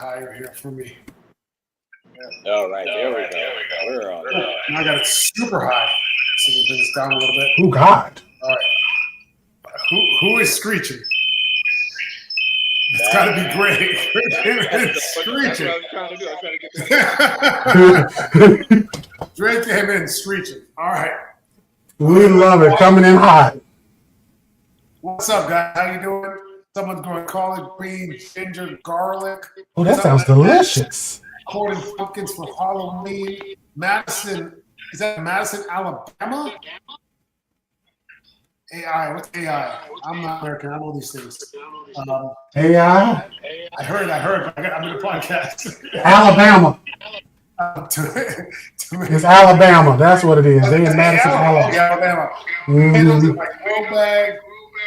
higher here for me. All right, there we go. We're on. Now I got it super high. So we'll bring this down a little bit. Oh, God. All right. Who is screeching? It's got to be Greg. It's screeching. That's what I was trying to do. Drake came in screeching. All right. We love it. Coming in hot. What's up, guys? How you doing? Someone's going collard green, ginger, garlic. Oh, that sounds delicious. Corn and pumpkins for Halloween. Madison, is that Madison, Alabama? AI, what's AI? I'm not American. I know these things. AI? I heard. I'm in a podcast. Alabama. It's Alabama. That's what it is. They in Madison, Alabama. Mm-hmm. Bag.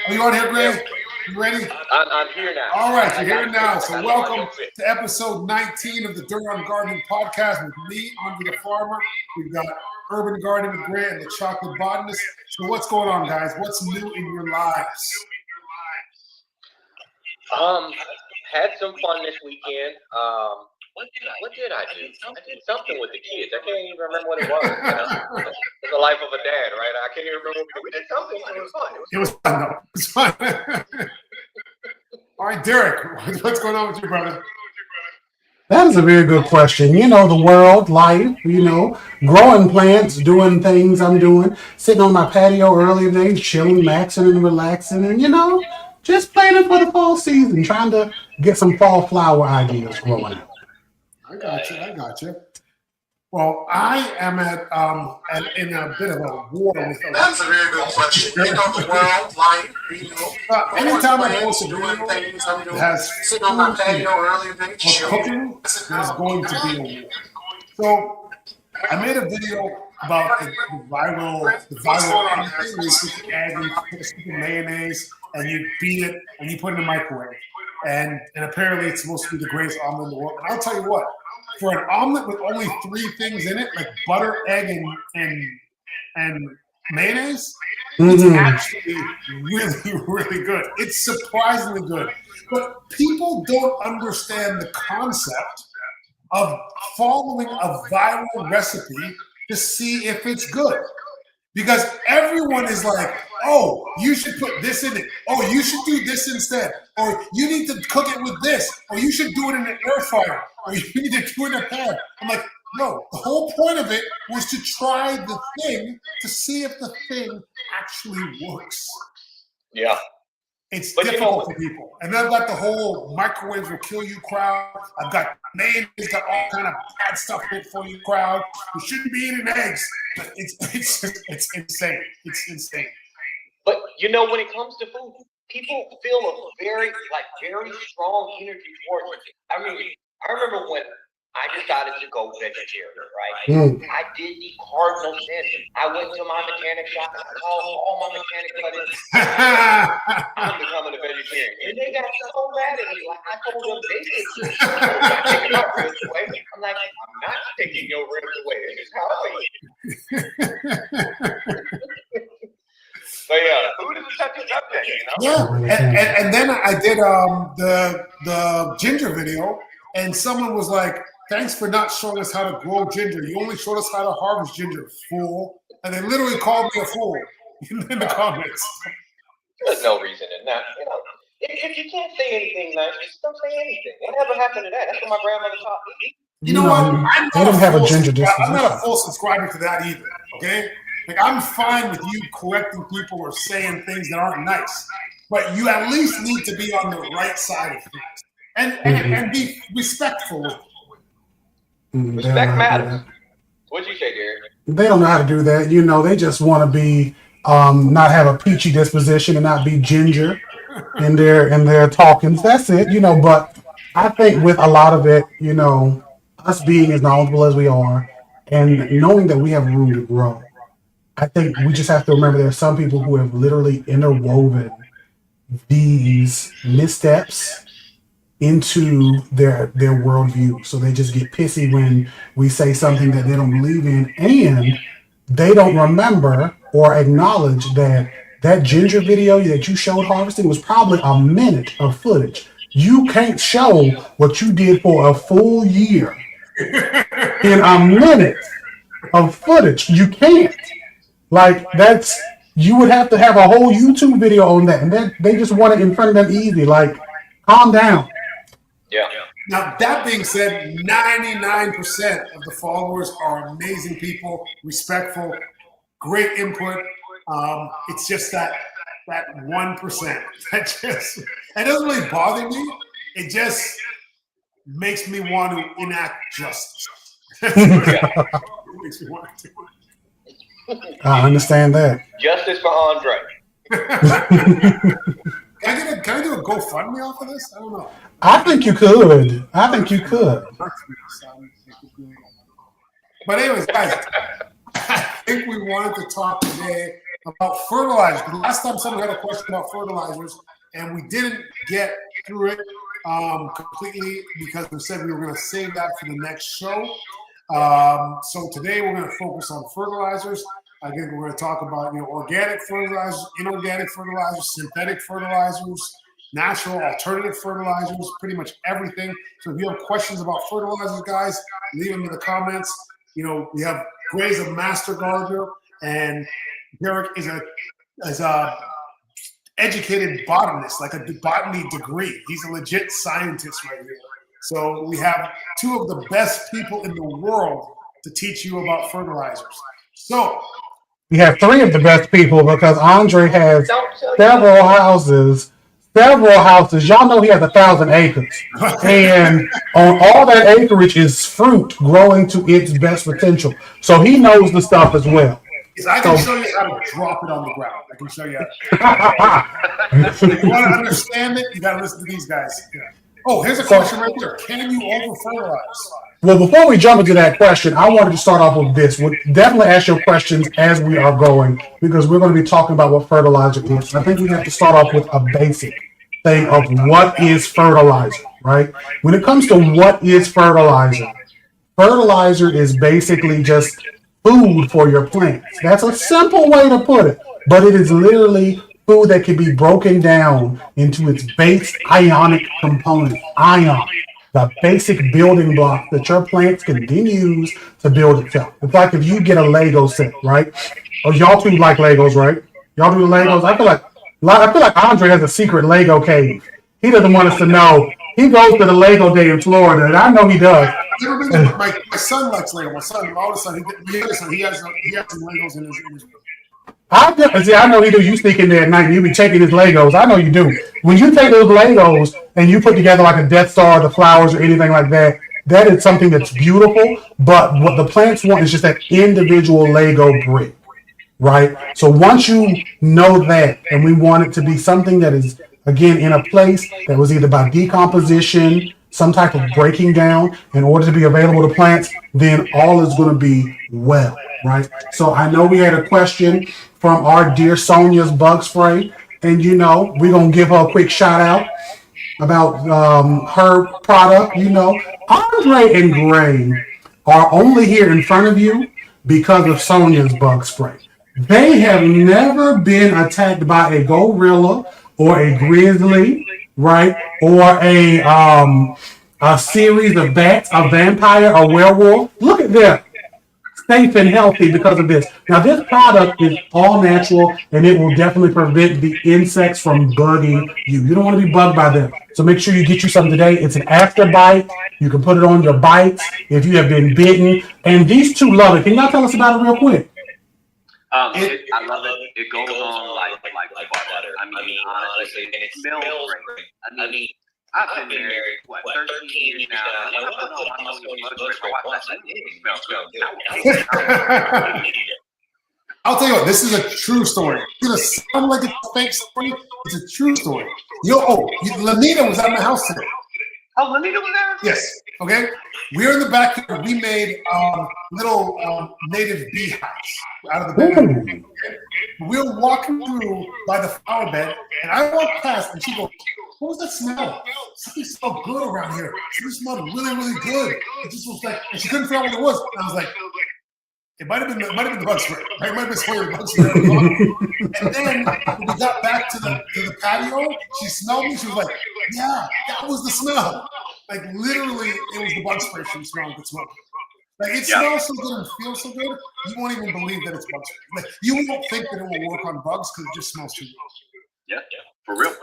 Are you on here, Greg? You ready? I'm here now. All right, you're here now. So welcome to episode 19 of the Durham Gardening Podcast with me, Andre the Farmer. We've got Urban Gardening with Grant and the Chocolate Botanist. So what's going on, guys? What's new in your lives? Had some fun this weekend. What did I do? I did something with the kids. I can't even remember what it was. It's the life of a dad, right? I can't even remember. We did something. It was fun. It was fun, though. It was fun. All right, Derek, what's going on with you, brother? That is a very good question. You know, the world, life, growing plants, doing things I'm doing, sitting on my patio early today, chilling, maxing and relaxing, and, just planning for the fall season, trying to get some fall flower ideas growing up. I got you. Well, I am in a bit of a war with. That's a very good question. You know, the world, life, anytime I post a video that has sitting on my patio early today, cooking, there's going to be a war. So I made a video about the viral thing where you put the egg and you put the mayonnaise and you beat it and you put it in the microwave. And apparently it's supposed to be the greatest omelet in the world. And I'll tell you what, for an omelet with only 3 things in it, like butter, egg, and mayonnaise, it's actually really, really good. It's surprisingly good. But people don't understand the concept of following a viral recipe to see if it's good. Because everyone is like, oh, you should put this in it. Oh, you should do this instead. Or you need to cook it with this. Or you should do it in an air fryer. Or you need to do it in a pan. I'm like, no, the whole point of it was to try the thing to see if the thing actually works. Yeah. It's difficult for people. And I've got the whole microwaves will kill you crowd. I've got mayonnaise, got all kind of bad stuff in it for you crowd. You shouldn't be eating eggs. It's insane. It's insane. But when it comes to food, people feel a very strong energy towards it. I remember when I decided to go vegetarian, right? I did the cardinal sin. I went to my mechanic shop and I called all my mechanic buddies. I'm becoming a vegetarian. And they got so mad at me. Like, I told them basically, I'm taking my ribs away. I'm like, I'm not taking your ribs away. This is how I eat. But yeah, food is a touchy subject, Yeah, and then I did the ginger video, and someone was like, thanks for not showing us how to grow ginger. You only showed us how to harvest ginger, fool. And they literally called me a fool in the comments. There's no reason in that. If you can't say anything nice, just don't say anything. Whatever happened to that? That's what my grandmother taught me. You know what? I'm not a full subscriber to that either, okay? Like, I'm fine with you correcting people or saying things that aren't nice. But you at least need to be on the right side of things. And be respectful with it. Respect matters. What'd you say, Derek? They don't know how to do that. They just want to be not have a peachy disposition and not be ginger in their talkings. That's it. But I think with a lot of it, us being as knowledgeable as we are and knowing that we have room to grow, I think we just have to remember there are some people who have literally interwoven these missteps into their worldview. So they just get pissy when we say something that they don't believe in, and they don't remember or acknowledge that ginger video that you showed harvesting was probably a minute of footage You can't show what you did for a full year in a minute of footage. You can't. Like, that's, you would have to have a whole YouTube video on that, and then they just want it in front of them easy. Like, calm down. Yeah. Now, that being said, 99% of the followers are amazing people, respectful, great input. It's just that 1% that just, it doesn't really bother me. It just makes me want to enact justice. It makes me want to. I understand that. Justice for Andre. Can I do a GoFundMe off of this? I don't know. I think you could. But anyways, guys, I think we wanted to talk today about fertilizers. The last time someone had a question about fertilizers, and we didn't get through it completely because we said we were going to save that for the next show. So today we're going to focus on fertilizers. Again, we're going to talk about organic fertilizers, inorganic fertilizers, synthetic fertilizers, natural, alternative fertilizers, pretty much everything. So if you have questions about fertilizers, guys, leave them in the comments. We have Gray's a master gardener, and Derek is a educated botanist, like a botany degree. He's a legit scientist right here. So we have two of the best people in the world to teach you about fertilizers. So We have three of the best people because Andre has several houses. Y'all know he has 1,000 acres. And on all that acreage is fruit growing to its best potential. So he knows the stuff as well. I can show you how to drop it on the ground. I can show you how. If you want to understand it, you got to listen to these guys. Yeah. Oh, here's a question right there. Can you over-fertilize? Well, before we jump into that question, I wanted to start off with this. We'll definitely ask your questions as we are going because we're going to be talking about what fertilizer is. I think we have to start off with a basic thing of what is fertilizer, right? When it comes to what is fertilizer, fertilizer is basically just food for your plants. That's a simple way to put it, but it is literally food that can be broken down into its base ionic component, ion. The basic building block that your plants can then use to build itself. It's like if you get a Lego set, right? Oh, y'all two like Legos, right? Y'all do the Legos? I feel like Andre has a secret Lego cave. He doesn't want us to know. He goes to the Lego day in Florida, and I know he does. My son likes Lego. My oldest son, he has some Legos in his room. I know he do. You sneak in there at night and you be checking his Legos. I know you do. When you take those Legos and you put together like a Death Star, the flowers, or anything like that, that is something that's beautiful. But what the plants want is just that individual Lego brick, right? So once you know that, and we want it to be something that is, again, in a place that was either by decomposition, some type of breaking down in order to be available to plants, then all is going to be well, right? So I know we had a question from our dear Sonia's Bug Spray, and we're going to give her a quick shout out about her product. Andre and Gray are only here in front of you because of Sonia's Bug Spray. They have never been attacked by a gorilla or a grizzly, right? Or a series of bats, a vampire, a werewolf. Look at them. Safe and healthy because of this. Now, this product is all natural, and it will definitely prevent the insects from bugging you. You don't want to be bugged by them. So make sure you get you something today. It's an after bite. You can put it on your bites if you have been bitten. And these two love it. Can y'all tell us about it real quick? I love it. It goes on like butter. I mean, honestly, and it smells great. I mean, I've been married, 13 years now. I'll tell you what, this is a true story. It's going to sound like a fake story. It's a true story. Lanita was at my house today. Oh, Lanita was there? Yes. Okay. We're in the backyard. We made little native beehives out of the bed. We're walking through by the flower bed, and I walk past, and she goes, "What was that smell? Something smelled good around here. Something smelled really, really good." It just was like, and she couldn't figure out what it was. And I was like, it might have been the bug spray. It might have been spraying the bug spray. And then when we got back to the patio, she smelled me. She was like, Yeah, that was the smell. Like literally, it was the bug spray she was smelling. Good smell. Like it smells so good and feels so good, you won't even believe that it's bug spray. Like you won't think that it will work on bugs because it just smells too good. Yeah, for real.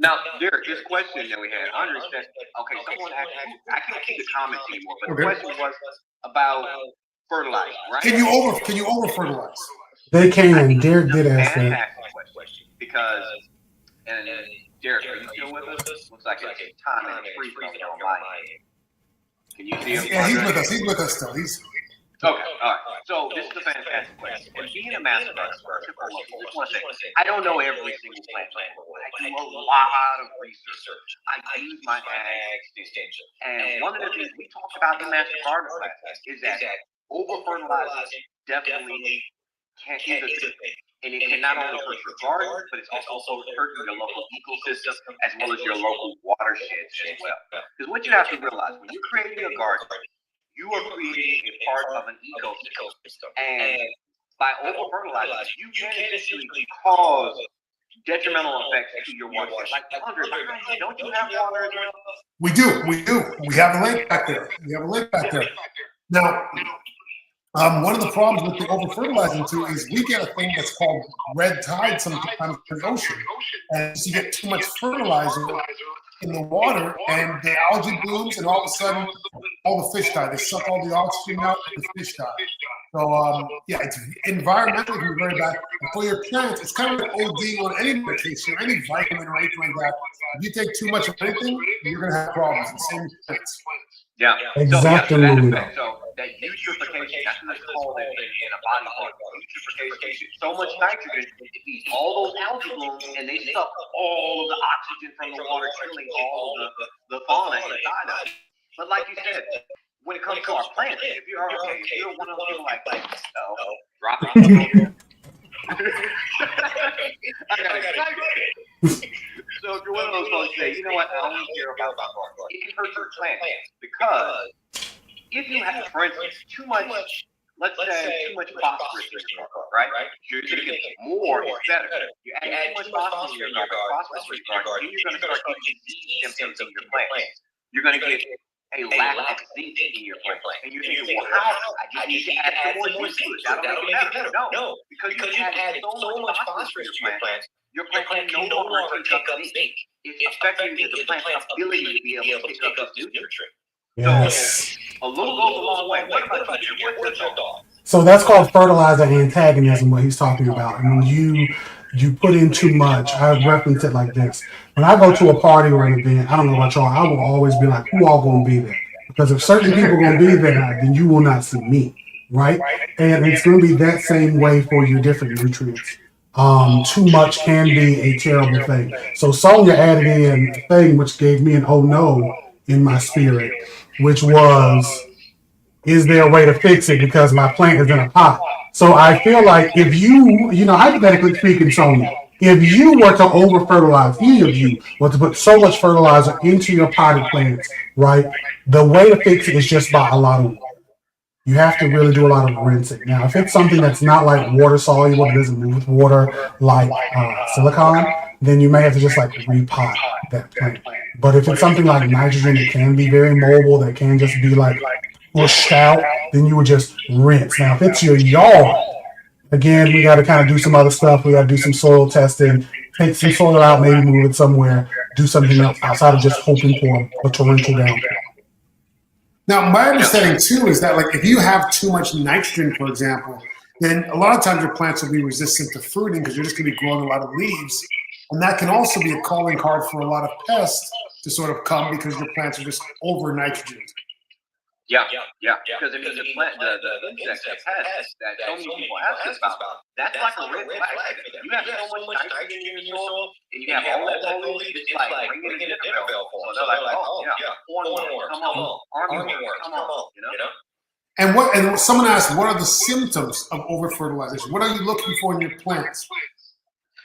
Now, this question that we had, I understand. Okay, someone asked, I can't see the comments anymore, but the question was about fertilizer, right? Can you over fertilize? They can. Derek did ask that. Fantastic question. Because, and Derek, are you still with us? Looks like it's time and free from on my end. Can you see him? Yeah, he's with us. He's with us still. Okay, all right. So this is a fantastic question. And being a master gardener, I just want to say, I don't know every single plant. I do a lot of research. I use my ag extension. And one of the things we talk about in master gardener class is that over-fertilizing definitely is a good thing. And it can not only hurt your garden, but it's also hurting your local ecosystem as well as your local watersheds as well. Because what you have to realize, when you're creating a garden, you are creating a part of an ecosystem. And by over-fertilizing, you can essentially cause detrimental effects to your watershed. Like, Andre, don't you have water as well? We do. We have a lake back there. Now, one of the problems with the over-fertilizing too is we get a thing that's called red tide sometimes in the ocean. And you get too much fertilizer in the water and the algae blooms and all of a sudden all the fish die. They suck all the oxygen out and the fish die. So it's environmentally can be very bad. And for your plants, it's kind of an OD on any medication or any vitamin or anything like that. If you take too much of anything, you're gonna have problems. The same with plants. Yeah. Exactly. So that eutrophication, that's what it's called in a body part. Eutrophication, so much nitrogen, it feeds all those algae blooms, and they suck all of the oxygen from the water, killing all of the fauna inside of it. But like you said, when it comes to our plants, if you're one of those people like, drop it. I got excited. So if you're one of those folks say, you know what, I only care about garden, it can hurt your plants because if you have, for instance, too much, let's say too much phosphorus in your garden, right? You're going to get more is better. You add too much phosphorus in your garden, then you're going to start getting disease symptoms in your plants. You're going to get a lack of zinc in your plant. And you're thinking, well, how? I just need to add some more zinc to it. That'll make it better. No, because you added so much phosphorus to your plant can no longer take up zinc. It's affecting the plant's ability to be able to pick up this nutrient. Yes. So, a little goes a long way. What about you? What's your thought? So that's called fertilizer antagonism, what he's talking about. And when you put in too much, I reference it like this. When I go to a party or an event, I don't know about y'all, I will always be like, who all gonna be there? Because if certain people are gonna be there, then you will not see me, right? And it's gonna be that same way for your different nutrients. Too much can be a terrible thing. So Sonia added in a thing which gave me an oh no in my spirit, which was, is there a way to fix it because my plant is in a pot? So I feel like if you hypothetically speaking, Sonia, if you were to over fertilize, any of you were to put so much fertilizer into your potted plants, right? The way to fix it is just by a lot of water. You have to really do a lot of rinsing. Now, if it's something that's not like water soluble, it doesn't move with water, like silicone, then you may have to just like repot that plant. But if it's something like nitrogen, it can be very mobile, that can just be like pushed out, then you would just rinse. Now, if it's your yard, again, we got to kind of do some other stuff. We got to do some soil testing, take some soil out, maybe move it somewhere, do something else outside of just hoping for a torrential downpour. Now, my understanding too is that like if you have too much nitrogen, for example, then a lot of times your plants will be resistant to fruiting because you're just going to be growing a lot of leaves. And that can also be a calling card for a lot of pests to sort of come because your plants are just over nitrogen. Yeah. Because I mean, the plant, the insect that pests that so many people ask us about, that's like a red flag. You have so much nitrogen in your soil, and you have all that foliage, it's like bringing in a dinner bell for them. So they're like, oh yeah, hornworm, come on, armyworm, come on, you know. And someone asked, what are the symptoms of over fertilization? What are you looking for in your plants?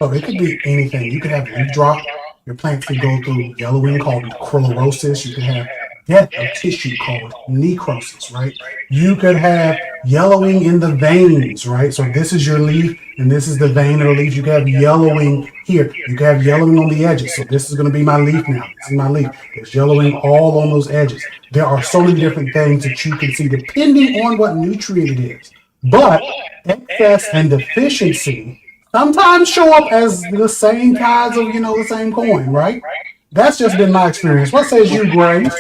Oh, it could be anything. You could have leaf drop. Your plants could go through yellowing called chlorosis. You could have a tissue called necrosis, right? You could have yellowing in the veins, right? So this is your leaf, and this is the vein of the leaf. You could have yellowing here. You could have yellowing on the edges. So this is going to be my leaf now. This is my leaf. There's yellowing all on those edges. There are so many different things that you can see depending on what nutrient it is. But excess and deficiency sometimes show up as the same kinds of, the same coin, right? That's just been my experience. What says you, Grace?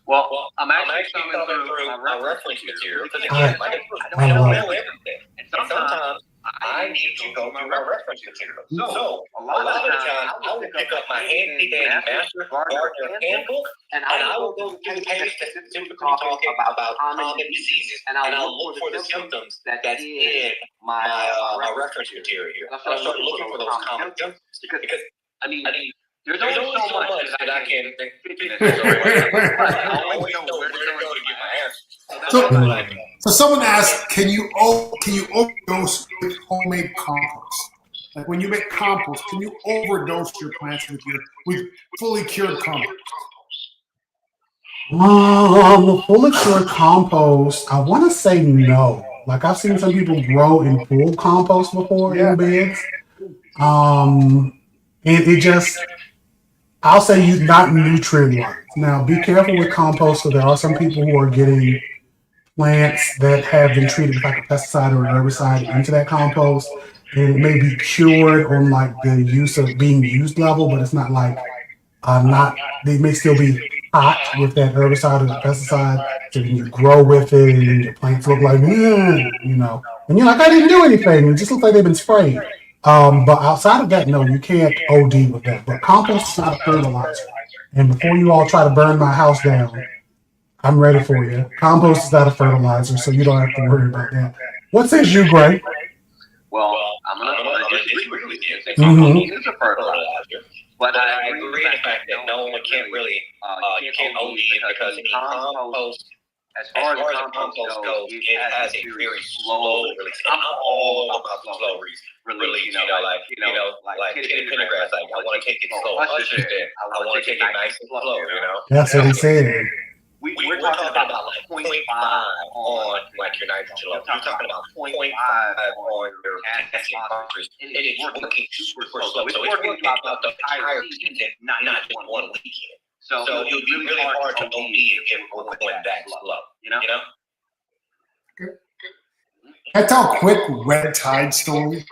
Well, I'm actually thumbing through my reference material because I- again, I I don't love know everything. And sometimes I need to go through my reference material. So a lot of the time, I will pick up my handy dandy Master Gardener handbook, and I will go through the page that's specifically talking about common diseases, and I'll look for the symptoms that's in my reference material here. And I start looking for those common symptoms because I mean. There's only so much that I can fit in this. I always know where to go to get my answers. So someone asked, can you overdose with homemade compost? Like when you make compost, can you overdose your plants with fully cured compost? Fully cured compost, I want to say no. Like I've seen some people grow in full compost before in beds. And it just, I'll say you not nutrient wise. Now be careful with compost. So there are some people who are getting plants that have been treated with like a pesticide or an herbicide into that compost, and it may be cured on like the use of being used level, but it's not like they may still be hot with that herbicide or the pesticide. So then you grow with it, and then your plants look like and you're like, I didn't do anything. It just looks like they've been sprayed. But outside of that, no, you can't OD with that. But compost is not a fertilizer. And before you all try to burn my house down, I'm ready for you. Compost is not a fertilizer, so you don't have to worry about that. What says you, Gray? Well, I'm gonna disagree with you. Compost is a fertilizer, but I agree with the fact that no one can't really you can't OD because compost. As far as compost goes, it has a very slow release. I'm all about the slow release. Like Kitty Pendergrass, like I want to take it slow. Usher said, I want to take it nice and slow. That's what he said. We're talking about like 0.5 on like your nitrogen level. You're talking about 0.5 on your potassium phosphorus, and it's working super slow. So it's working about the entire season, not just one weekend. So it would be really hard to OD if we're going that slow. You know? Can I tell a quick red tide story?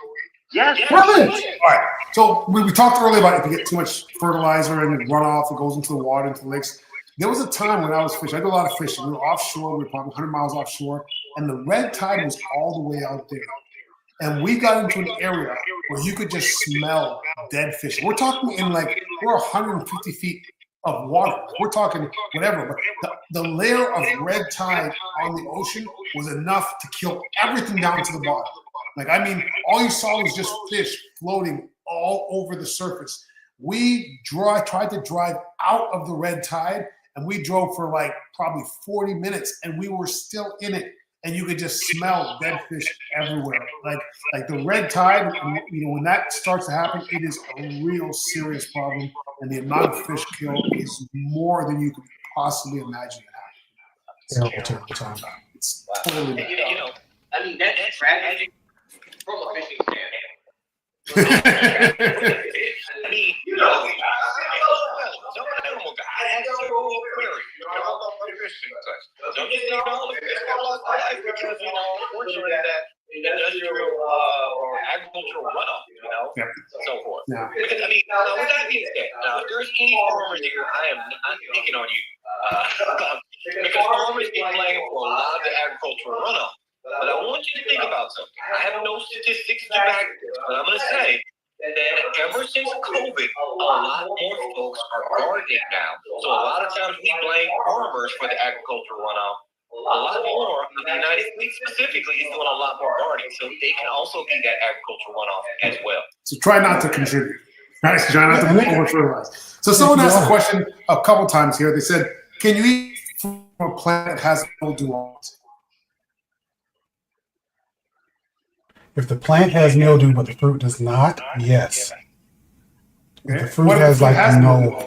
Yes. All right. So we talked earlier about if you get too much fertilizer and the runoff, it goes into the water, into the lakes. There was a time when I was fishing. I did a lot of fishing. We were offshore. We were probably 100 miles offshore. And the red tide was all the way out there. And we got into an area where you could just smell dead fish. We're talking we're 150 feet of water. We're talking whatever. But the layer of red tide on the ocean was enough to kill everything down to the bottom. All you saw was just fish floating all over the surface. We tried to drive out of the red tide, and we drove for probably 40 minutes, and we were still in it. And you could just smell dead fish everywhere. Like the red tide, when that starts to happen, it is a real serious problem. And the amount of fish killed is more than you could possibly imagine it happening. Terrible time. It's totally bad. That's tragic from a fishing standpoint. I'm an animal guy. I have to go aquarium. I'm a fishing place. Don't you think all the fish got lost life because, unfortunately, that industrial or agricultural runoff, so forth. Yeah. Because, now with that being said, if there's any farmers here, I'm picking on you. Because farmers get blamed for a lot of the agricultural runoff. But I want you to think about something. I have no statistics to back this, but I'm going to say that ever since COVID, a lot more folks are gardening now. So a lot of times we blame farmers for the agricultural runoff. A lot more of the United States specifically is doing a lot more gardening, so they can also be that agricultural runoff as well. So try not to contribute. Right? Try not to over-fertilize. So someone asked a question a couple times here. They said, can you eat from a plant that has mildew on it? If the plant has mildew but the fruit does not, yes. If the fruit has mildew,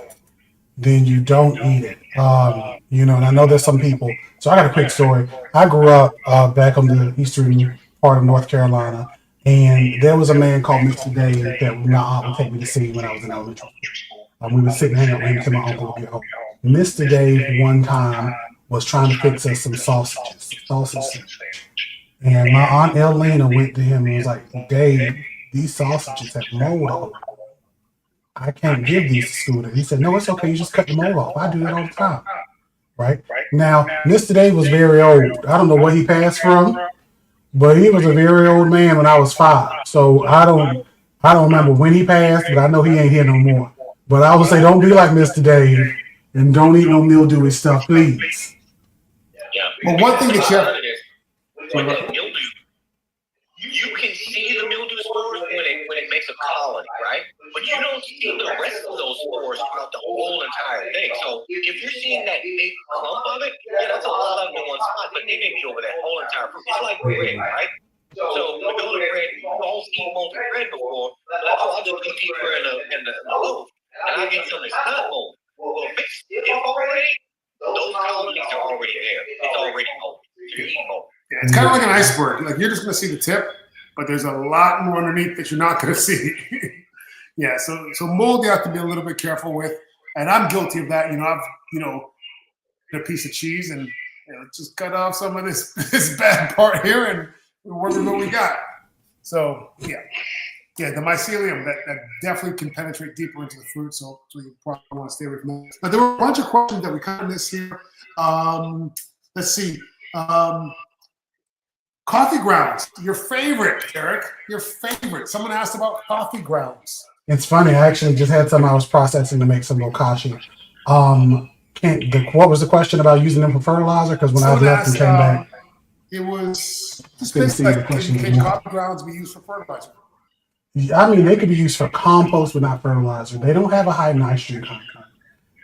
then you don't eat it. You know, and I know there's some people. So I got a quick story. I grew up back on the eastern part of North Carolina, and there was a man called Mr. Dave that my aunt would take me to see when I was in elementary school. We would sit and hang out with him until my uncle would get home. Mr. Dave one time was trying to fix us some sausages, sausage. And my aunt Elena went to him and was like, Dave, these sausages have mold on them. I can't give these to school. He said, no, it's okay. You just cut the mold off. I do that all the time. Right? Now, Mr. Dave was very old. I don't know what he passed from, but he was a very old man when I was 5. So I don't remember when he passed, but I know he ain't here no more. But I would say don't be like Mr. Dave and don't eat no mildewy stuff, please. Yeah. But one thing that you have, With that mildew, you can see the mildew spores when it makes a colony, right? But you don't see the rest of those spores throughout the whole entire thing. So if you're seeing that big clump of it, yeah, that's a lot of them in one spot, but they may be over that whole entire fruit. It's like bread, right? So with the bread, you've all seen molten bread before, but I'll just go deeper in the loaf, and I get some that's not molten. Well, if it's stiff already, those colonies are already there. It's already molten. So you're eating molten. yeah, it's kind of like an iceberg. Like you're just going to see the tip, but there's a lot more underneath that you're not going to see. Yeah, so mold you have to be a little bit careful with, and I'm guilty of that. I've a piece of cheese and just cut off some of this bad part here and work with what we got. So yeah, the mycelium that definitely can penetrate deeper into the fruit. So you probably want to stay away from that. But there were a bunch of questions that we kind of missed here. Let's see. Coffee grounds, your favorite, Derek. Your favorite. Someone asked about coffee grounds. It's funny. I actually just had some I was processing to make some bokashi. What was the question about using them for fertilizer? Because when I left and came back, it was just Couldn't see basically the like, question can anymore. coffee grounds be used for fertilizer? I mean, they could be used for compost, but not fertilizer. They don't have a high nitrogen content.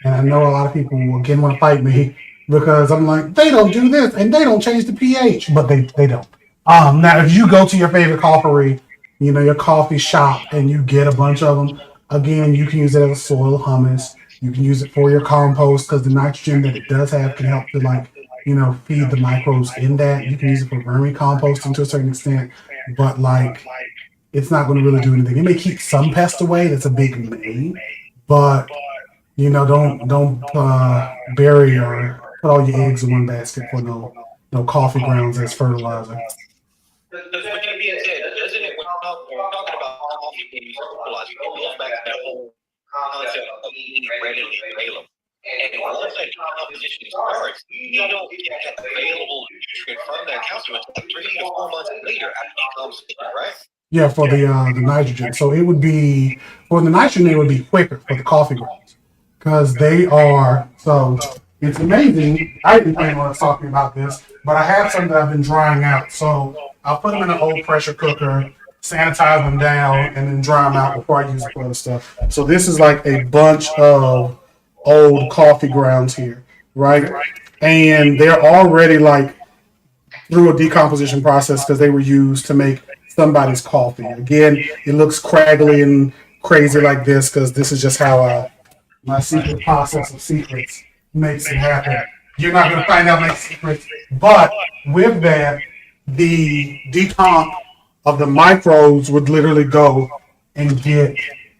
And I know a lot of people will again want to fight me because I'm like, they don't do this and they don't change the pH, but they don't. Now, if you go to your favorite coffee, your coffee shop, and you get a bunch of them, again, you can use it as a soil humus. You can use it for your compost because the nitrogen that it does have can help to feed the microbes in that. You can use it for vermicomposting to a certain extent, but it's not going to really do anything. It may keep some pests away. That's a big may, but don't bury or put all your eggs in one basket for no coffee grounds as fertilizer. With that being said, doesn't it, when we're talking about coffee being fertilizer, it goes back to that whole concept of eating readily available. And once that composition starts, you don't get that available nutrient from that calcium until 3 to 4 months later after it comes in, right? Yeah, for the nitrogen. So it would be for the nitrogen. It would be quicker for the coffee grounds because they are. So it's amazing. I didn't plan on talking about this, but I have some that I've been drying out. So I'll put them in an old pressure cooker, sanitize them down, and then dry them out before I use it for other stuff. So this is like a bunch of old coffee grounds here, right? And they're already through a decomposition process because they were used to make somebody's coffee. Again, it looks craggly and crazy like this because this is just how my secret process of secrets makes it happen. You're not going to find out my secrets, but with that, the decomp of the microbes would literally go and get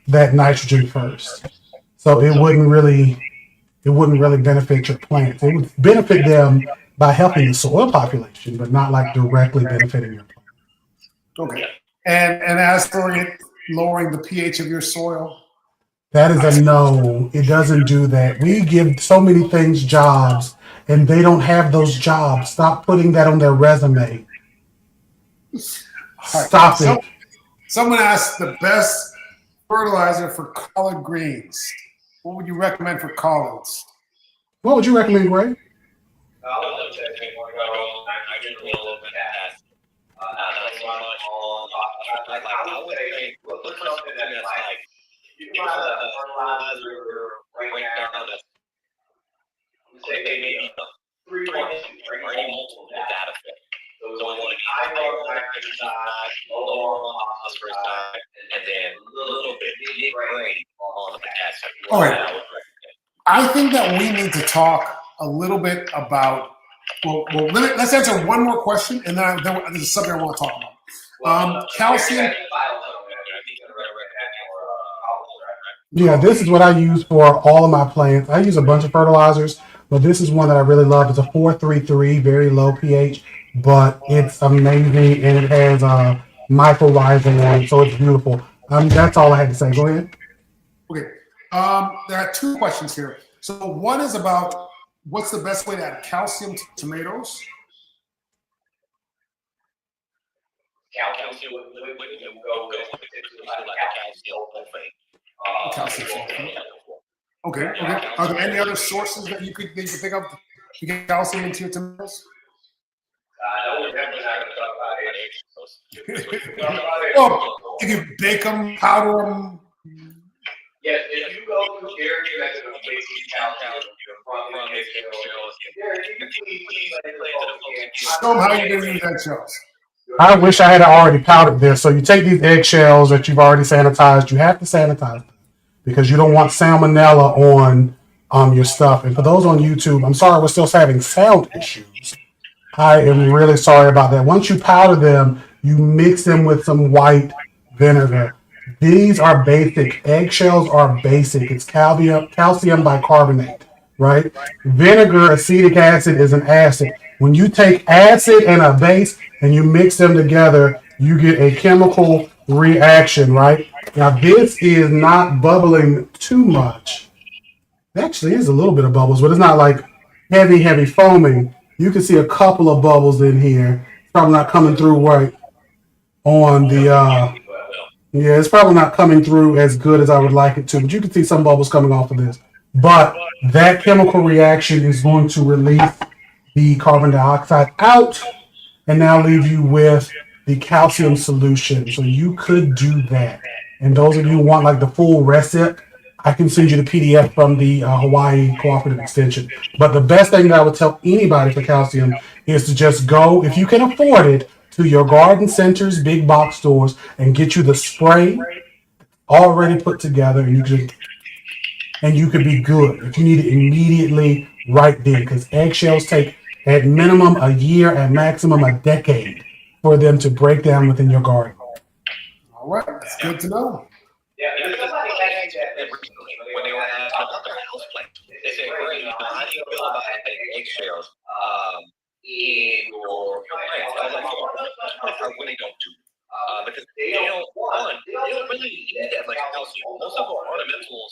that nitrogen first. So it wouldn't really benefit your plants. It would benefit them by helping the soil population, but not directly benefiting your plants. Okay. And as for it lowering the pH of your soil? That is a no. It doesn't do that. We give so many things jobs, and they don't have those jobs. Stop putting that on their resume. Stop it. Someone asked the best fertilizer for collard greens. What would you recommend for collards? What would you recommend, Greg? I would say look for something that's a fertilizer breakdown that's maybe 3 or any multiple data fit. So we want to be higher on the nitrogen side, lower on the phosphorus side, and then a little bit mid-grade on the potassium. All right. I think that we need to talk a little bit about. Let's answer one more question, and then there's a subject I want to talk about. Calcium. Yeah, this is what I use for all of my plants. I use a bunch of fertilizers, but this is one that I really love. It's a 433, very low pH, but it's amazing and it has mycorrhizal on it, so it's beautiful. That's all I had to say. Go ahead. Okay. There are two questions here. So one is about what's the best way to add calcium to tomatoes? Calcium would go calcium sulfate. Okay. Are there any other sources that you could think of to get calcium into your tomatoes? No, we're definitely not going to talk about eggshells. Well, if you bake them, powder them. Yes, if you go through Gary's method of making calcium from eggshells, Gary, can you please explain to the folks? Show them how you're going to use eggshells. I wish I had already powdered this. So you take these eggshells that you've already sanitized. You have to sanitize them because you don't want salmonella on your stuff. And for those on YouTube, I'm sorry we're still having sound issues. I am really sorry about that. Once you powder them, you mix them with some white vinegar. These are basic. Eggshells are basic. It's calcium bicarbonate, right? Vinegar, acetic acid is an acid. When you take acid and a base and you mix them together, you get a chemical reaction, right? Now, this is not bubbling too much. It actually is a little bit of bubbles, but it's not like heavy foaming. You can see a couple of bubbles in here. It's probably not coming through right on the, yeah, it's probably not coming through as good as I would like it to, but you can see some bubbles coming off of this. But that chemical reaction is going to release the carbon dioxide out and now leave you with the calcium solution. So you could do that. And those of you who want like the full recipe, I can send you the PDF from the Hawaii Cooperative Extension. But the best thing that I would tell anybody for calcium is to just go, if you can afford it, to your garden centers, big box stores, and get you the spray already put together, and you could be good. If you need it immediately, right then, because eggshells take at minimum a year, at maximum a decade for them to break down within your garden. All right, that's good to know. Yeah, somebody asked that recently when they were asking about their house plant. They said, "Great, how do you feel about adding eggshells in your plants?" I was like, "I really don't do." Because they don't really need that much calcium. Most of our ornamentals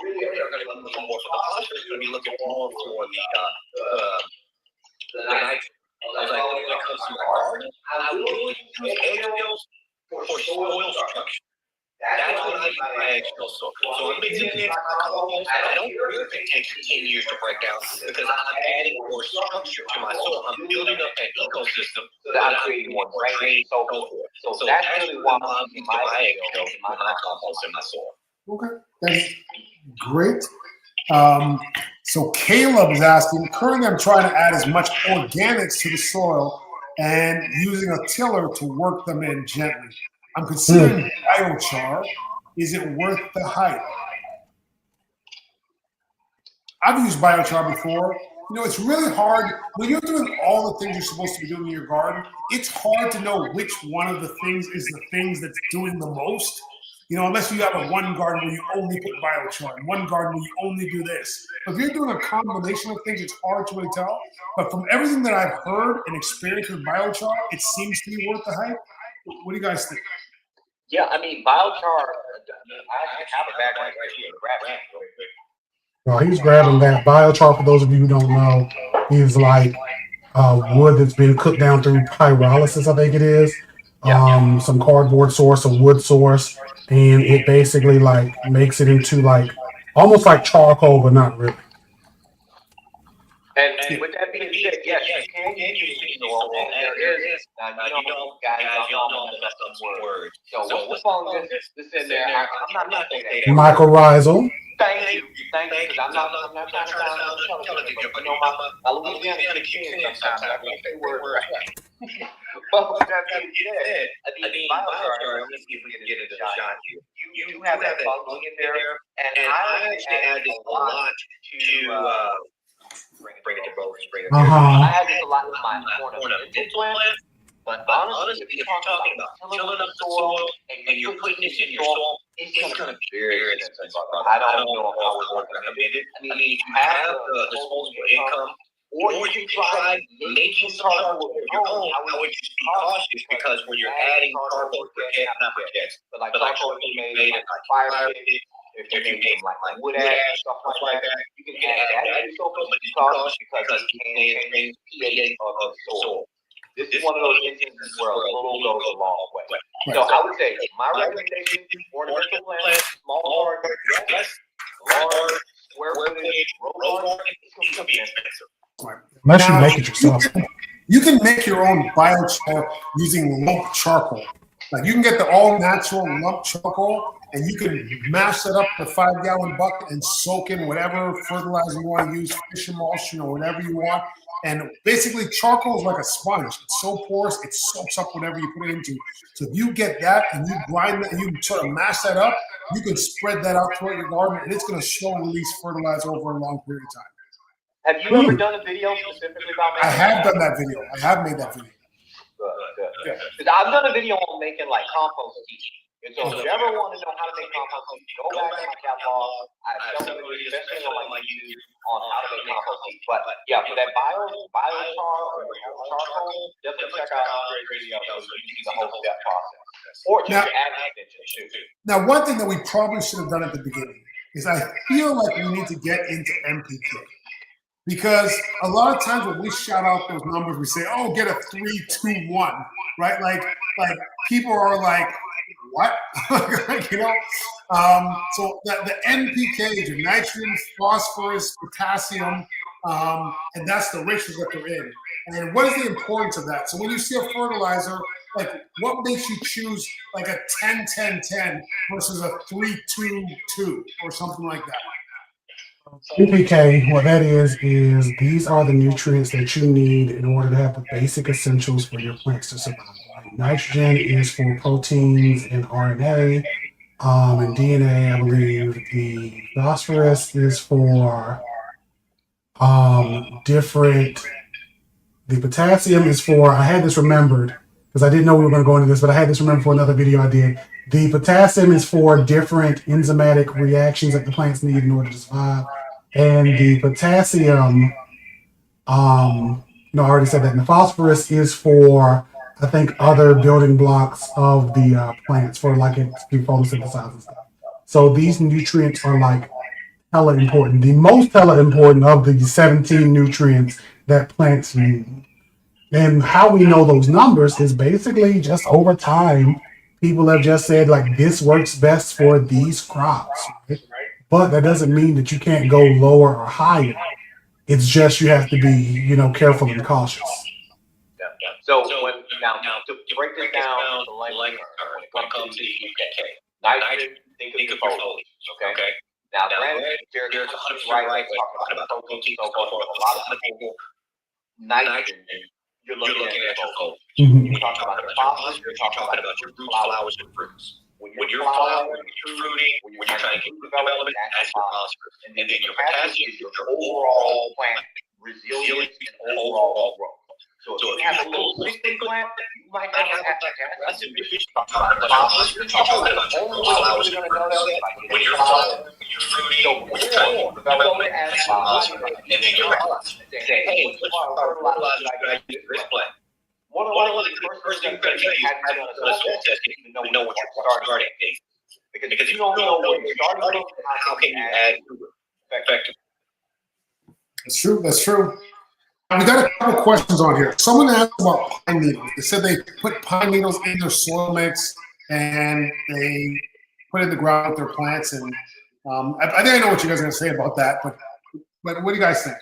really are going to be looking more for the phosphorus. Going to be looking more for the nitrogen. I was like, when it comes to my garden, I will use eggshells for soil structure. That's what I use my eggshells for. So I'm mixing it in compost. I don't care if it takes 10 years to break down because I'm adding more structure to my soil. I'm building up an ecosystem so that I'm creating more drainage, so forth. So that's really why I'm using my eggshells, my compost in my soil. Okay, that's great. So Caleb is asking, currently I'm trying to add as much organics to the soil and using a tiller to work them in gently. I'm considering biochar. Is it worth the hype? I've used biochar before. You know, it's really hard when you're doing all the things you're supposed to be doing in your garden. It's hard to know which one of the things is the things that's doing the most. You know, unless you have a one garden where you only put biochar, and one garden where you only do this. But if you're doing a combination of things, it's hard to really tell. But from everything that I've heard and experienced with biochar, it seems to be worth the hype. What do you guys think? Yeah, I mean, biochar, I have a bag right here. Grab it. Well, he's grabbing that. Biochar, for those of you who don't know, is like wood that's been cooked down through pyrolysis, I think it is. Some cardboard source, a wood source, and it basically like makes it into like almost like charcoal, but not really. And with that being said, yes, you can use seasonal, and there is. Now, guys, y'all know I'm gonna mess up some words. So what's the phone this in there? I'm not saying that. Mycorrhizal. Thank you. Because I'm not trying to sound intelligent, but you know, my Louisiana kicks in sometimes. I can't say word right. But with that being said, I mean, biochar, let's see if we can get it to shine here. You have that fungus in there, And I actually add this a lot to bring it to both. Uh-huh. I add this a lot to my ornamental plant. But honestly, if you're talking about tilling up the soil and you're putting this in your soil, it's going to be very expensive. I don't know how it's recommended. I mean, if you have the disposable income, or you can try making some charcoal of your own, I would just be cautious because when you're adding charcoal, not briquettes, but like charcoal you made in like fire pit, if you made like wood ash, stuff like that, you can add that in your soil, but be cautious because it can change the pH of the soil. This is one of those instances where a little goes a long way. So I would say my recommendation: ornamental plants, small garden, yes, large, square footage, row garden, it's going to be expensive. Unless you make it yourself. You can make your own biochar using lump charcoal. Like you can get the all natural lump charcoal and you can mash it up in a 5-gallon bucket and soak in whatever fertilizer you want to use, fish emulsion or whatever you want. And basically charcoal is like a sponge. It's so porous, it soaks up whatever you put it into. So if you get that and you grind that and you sort of mash that up, you can spread that out throughout your garden and it's going to slow release fertilizer over a long period of time. Have you ever done a video specifically about making? I have done that video. I have made that video. Good. Because I've done a video on making like compost tea. And so if you ever want to know how to make compost tea, go back to my catalog. I have some of the best things I like to use on how to make compost tea. But yeah, for that biochar or charcoal, definitely check out Andre's video so you can see the whole step process. Or just add extensions too. Now, one thing that we probably should have done at the beginning is I feel like we need to get into NPK. Because a lot of times when we shout out those numbers, we say, "Oh, get a 3, 2, 1," right? Like people are like, "What?" you know. So the NPK, your nitrogen, phosphorus, potassium, and that's the ratios that they're in. And what is the importance of that? So when you see a fertilizer, like what makes you choose like a 10-10-10 versus a 3-2-2 or something like that? NPK, what that is these are the nutrients that you need in order to have the basic essentials for your plants to survive. Nitrogen is for proteins and RNA and DNA, I believe. The phosphorus is for different. The potassium is for, I had this remembered because I didn't know we were going to go into this, but I had this remembered for another video I did. The potassium is for different enzymatic reactions that the plants need in order to survive. And the potassium, I already said that. And the phosphorus is for, I think, other building blocks of the plants for like it to photosynthesize and stuff. So these nutrients are like hella important. The most hella important of the 17 nutrients that plants need. And how we know those numbers is basically just over time. People have just said like this works best for these crops, right? But that doesn't mean that you can't go lower or higher. It's just you have to be, careful and cautious. So now to break this down to length when it comes to NPK, nitrogen, think of your foliage, okay? Now, granted, there's 100% right talking about protein, so forth. A lot of people, nitrogen, you're looking at your foliage. Mm-hmm. You're talking about your phosphorus, you're talking about your root, flowers, and fruits. When you're flowering, when you're fruiting, when you're trying to get development, that's your phosphorus. And then your potassium is your overall plant resilience and overall growth. So if you have a little sickly plant, you might not have potassium. But phosphorus, you're talking about the only way you're going to know that is when you're flowering, when you're fruiting, when you're trying to get development, as phosphorus. And then your phosphorus. Say, hey, let's fertilize this plant. One of the first things that you have to do on a soil test is to know what your starting date is. Because if you don't know where you're starting, how can you add effectively? That's true. We got a couple questions on here. Someone asked about pine needles. They said they put pine needles in their soil mix and they put it in the ground with their plants. And I think I know what you guys are going to say about that. But what do you guys think?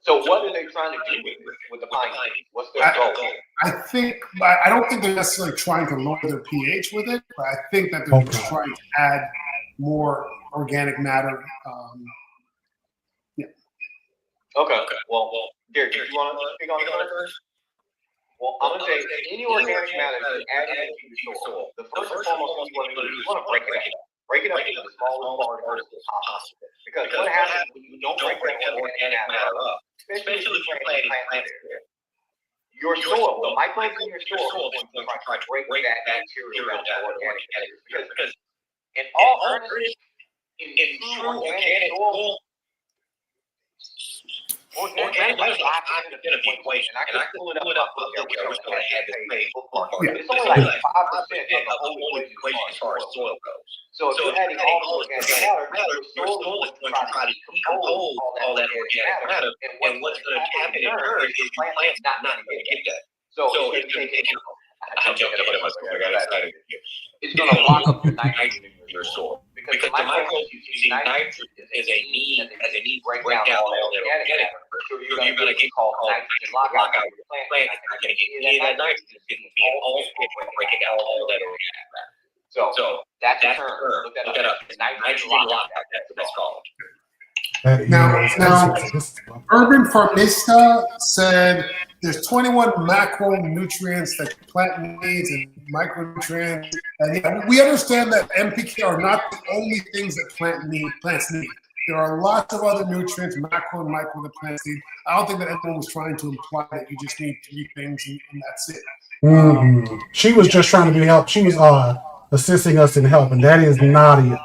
So what are they trying to do with the pine needles? What's their goal? I don't think they're necessarily trying to lower their pH with it, but I think that they're just trying to add more organic matter. Okay. Well, Derek, do you want to speak on that first? Well, I'm going to say any organic matter that you add into your soil, the first and foremost thing you want to do is you want to break it up. Break it up into the smallest particles possible. Because what happens when you don't break that organic matter up, especially if you're planting plants there, your soil, the microbes in your soil, are going to try to break that material down to organic matter. Because in all earnest, in true organic soil, organic matter is 5% of the equation. I can pull it up. I was going to add this page. It's only like 5% of the whole equation as far as soil goes. So if you're adding all the organic matter, your soil is going to try to decompose all that organic matter. And what's going to happen in earth is your plant's not going to get that. So it's going to take I jumped up on myself. I got excited. It's going to lock up the nitrogen in your soil. Because the microbes using nitrogen as a need breakdown all that organic matter. So you're going to get called nitrogen lockout. Your plant is not going to get any of that nitrogen. It's going to be all breaking out all that organic matter. So that's a term. Look that up. Nitrogen lockout. That's what it's called. Now, Urban Farmista said there's 21 macronutrients that the plant needs and micronutrients. And yeah, we understand that NPK are not the only things that plants need. There are lots of other nutrients, macro and micro, that plants need. I don't think that anyone was trying to imply that you just need 3 things and that's it. Mm-hmm. She was just trying to be help. She was assisting us in help, and that is Nadia.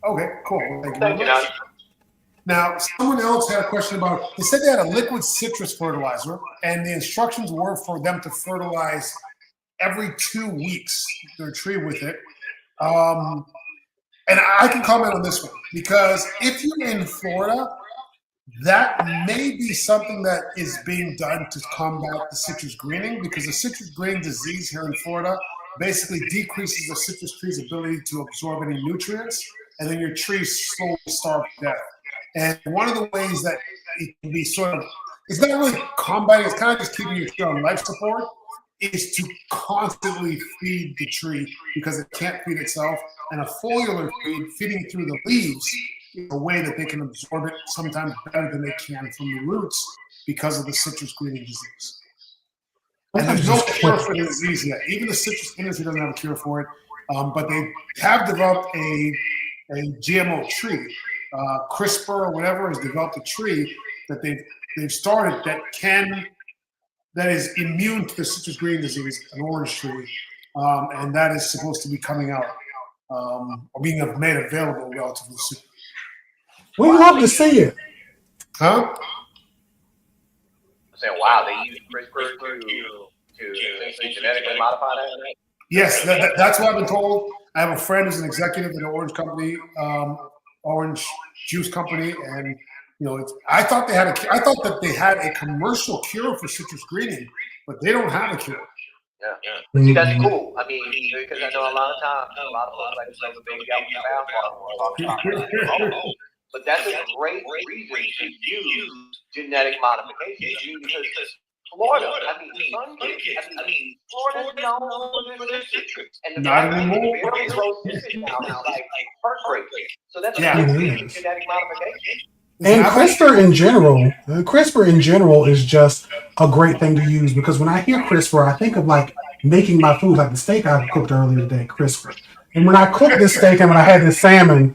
Okay, cool. Thank you. Now, someone else had a question about, they said they had a liquid citrus fertilizer, and the instructions were for them to fertilize every 2 weeks their tree with it. And I can comment on this one, because if you're in Florida, that may be something that is being done to combat the citrus greening, because the citrus greening disease here in Florida basically decreases the citrus tree's ability to absorb any nutrients, and then your trees slowly starve to death. And one of the ways that it can be sort of, it's not really combating, it's kind of just keeping your tree on life support, is to constantly feed the tree because it can't feed itself. And a foliar feed, feeding through the leaves, is a way that they can absorb it sometimes better than they can from the roots because of the citrus greening disease. And there's no cure for the disease yet. Even the citrus industry doesn't have a cure for it, but they have developed a GMO tree. CRISPR or whatever has developed a tree that they've started that is immune to the citrus green disease, an orange tree, and that is supposed to be coming out or being made available relatively soon. We love to see it. Huh? I'm saying, wow, they use CRISPR to essentially genetically modify that? Yes, that's what I've been told. I have a friend who's an executive at an orange company, orange juice company, and I thought that they had a commercial cure for citrus greening, but they don't have a cure. Yeah. But see, that's cool. I mean, because I know a lot of times, a lot of folks like to say the baby out with the bathwater. But that's a great reason to use genetic modification. Because Florida, Florida's known for their citrus. And the not anymore. Very low citrus now, like heartbreaking. So that's a genetic modification. And CRISPR in general is just a great thing to use, because when I hear CRISPR, I think of like making my food, like the steak I cooked earlier today, CRISPR. And when I cooked this steak and when I had this salmon,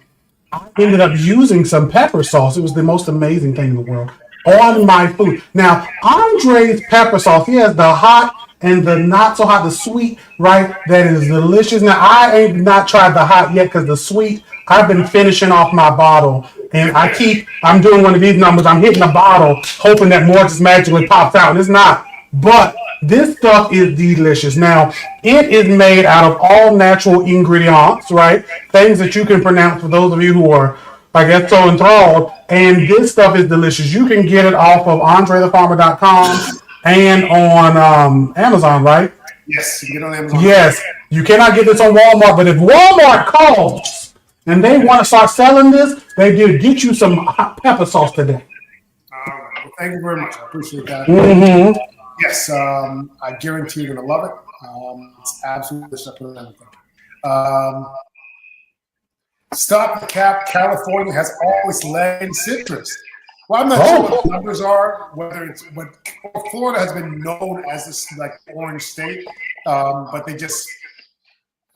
I ended up using some pepper sauce. It was the most amazing thing in the world on my food. Now, Andre's pepper sauce, he has the hot and the not so hot, the sweet, right? That is delicious. Now, I ain't not tried the hot yet, because the sweet, I've been finishing off my bottle. And I'm doing one of these numbers. I'm hitting the bottle, hoping that more just magically pops out. And it's not. But this stuff is delicious. Now, it is made out of all natural ingredients, right? Things that you can pronounce for those of you who are, I guess, so enthralled. And this stuff is delicious. You can get it off of AndreTheFarmer.com and on Amazon, right? Yes, you can get it on Amazon. Yes. You cannot get this on Walmart, but if Walmart calls and they want to start selling this, they did get you some hot pepper sauce today. Well, thank you very much. I appreciate that. Mm-hmm. Yes, I guarantee you're going to love it. It's absolutely separate everything. Stop the Cap. California has always led in citrus. Well, I'm not sure what the numbers are, but Florida has been known as this like orange state, but they just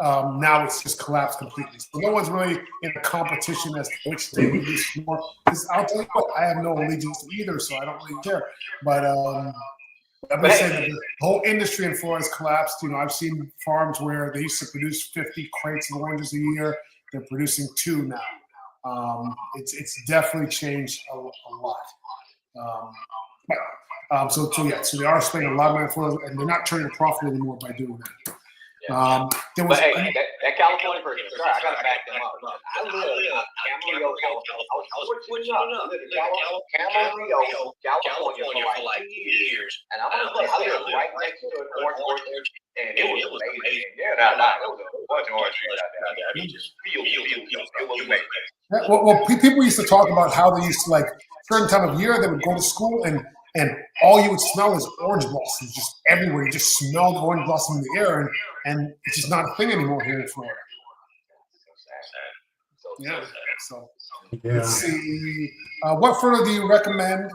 now it's just collapsed completely. So no one's really in a competition as to which state release more. Because I'll tell you what, I have no allegiance to either, so I don't really care. But I've been saying that the whole industry in Florida has collapsed. You know, I've seen farms where they used to produce 50 crates of oranges a year. They're producing 2 now. It's definitely changed a lot. So they are spending a lot of money for it, and they're not turning a profit anymore by doing that. But hey, that California person, sorry, I gotta back them up. I live in Camarillo, California. I was switching up. I lived in Camarillo, California for like 2 years. And I'm gonna say, I lived right next to an orange orchard, and it was amazing. Yeah, it was a bunch of orange trees out there. I mean, just feel. It was amazing. Well, people used to talk about how they used to, like, certain time of year, they would go to school and all you would smell is orange blossoms just everywhere. You just smell the orange blossom in the air, and it's just not a thing anymore here in Florida. So let's see. What fertilizer do you recommend